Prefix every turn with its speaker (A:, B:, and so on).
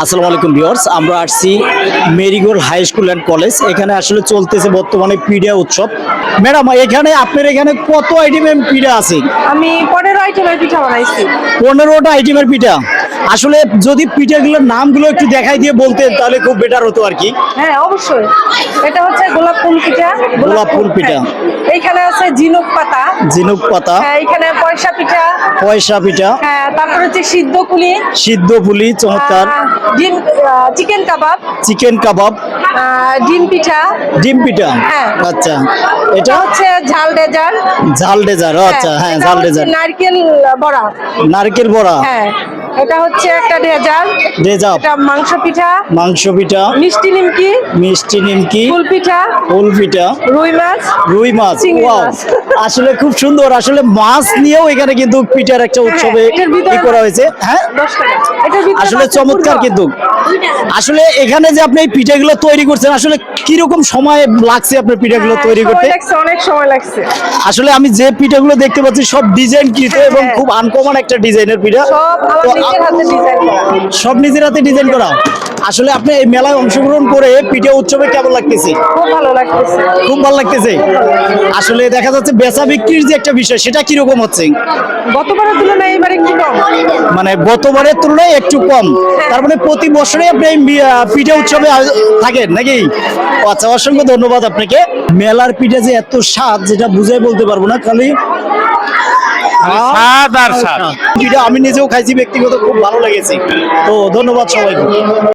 A: আসসালামু আলাইকুম ভিউয়ার্স, আমরা আসছি Marigold high school and college. এখানে আসলে চলতেছে বর্তমানে পিঠা উৎসব। ম্যাডাম, আপনার এখানে কত আইটেমের পিঠা আছে?
B: আমি 15 আইটেমের পিঠা বানাইছি।
A: 15টা আইটেমের পিঠা। আসলে যদি পিঠাগুলোর নামগুলো একটু দেখাই দিয়ে বলতেন তাহলে খুব বেটার হতো আর কি।
B: হ্যাঁ, অবশ্যই। এটা হচ্ছে গোলাপ ফুল পিঠা।
A: গোলাপ ফুল পিঠা।
B: হ্যাঁ। এইখানে আছে ঝিনুক পাতা।
A: ঝিনুক পাতা।
B: হ্যাঁ, এইখানে পয়সা পিঠা।
A: পয়সা পিঠা।
B: হ্যাঁ, তারপর হচ্ছে সিদ্ধ পুলি।
A: সিদ্ধ পুলি, চমৎকার।
B: ডিম, চিকেন কাবাব।
A: চিকেন কাবাব।
B: ডিম পিঠা।
A: ডিম পিঠা।
B: হ্যাঁ।
A: আচ্ছা,
B: এটা
A: এটা
B: হচ্ছে ঝাল ডেজার্ট।
A: ঝাল ডেজার্ট। আচ্ছা, হ্যাঁ,
B: এটা
A: ঝাল
B: হচ্ছে
A: ডেজার্ট।
B: নারকেল বড়া।
A: নারকেল বড়া।
B: হ্যাঁ, এটা হচ্ছে একটা ডেজার্ট।
A: ডেজার্ট।
B: এটা মাংস পিঠা।
A: মাংস পিঠা।
B: মিষ্টি নিমকি।
A: মিষ্টি নিমকি।
B: ফুল পিঠা।
A: ফুল পিঠা।
B: রুই মাছ।
A: রুই মাছ।
B: চিংড়ি
A: ওয়াও,
B: মাছ।
A: আসলে খুব সুন্দর। আসলে মাছ নিয়েও এখানে কিন্তু পিঠার একটা উৎসবে
B: এটার ভিতরে
A: করা হয়েছে। হ্যাঁ,
B: 10 টাকা। এটার ভিতরে
A: আসলে
B: মাছের
A: চমৎকার।
B: পুর
A: কিন্তু আসলে এখানে যে আপনি এই পিঠাগুলো তৈরি করছেন, আসলে কিরকম সময় লাগছে আপনার পিঠাগুলো
B: দেওয়া।
A: তৈরি
B: সময়
A: করতে?
B: লাগছে, অনেক সময় লাগছে।
A: আসলে আমি যে পিঠাগুলো দেখতে পাচ্ছি সব ডিজাইন কৃত এবং
B: হ্যাঁ।
A: খুব আনকমন একটা ডিজাইনের পিঠা।
B: সব আমার
A: তো
B: নিজের হাতে ডিজাইন করা।
A: সব নিজের হাতে ডিজাইন করা। আসলে আপনি এই মেলায় অংশগ্রহণ করে পিঠা উৎসবে কেমন লাগতেছে?
B: খুব ভালো লাগতেছে।
A: খুব ভালো লাগতেছে। আসলে দেখা যাচ্ছে বেচা বিক্রির যে একটা বিষয়, সেটা কিরকম হচ্ছে?
B: গতবারের তুলনায় এবার একটু কম।
A: মানে গতবারের তুলনায় একটু কম। তার মানে প্রতি বছরে আপনি এই পিঠা উৎসবে থাকেন নাকি? ও আচ্ছা, অসংখ্য ধন্যবাদ আপনাকে। মেলার পিঠা যে এত স্বাদ, যেটা বুঝাই বলতে পারবো না। খালি
C: স্বাদ আর স্বাদ।
A: পিঠা আমি নিজেও খাইছি, ব্যক্তিগত খুব ভালো লেগেছে। তো ধন্যবাদ সবাইকে।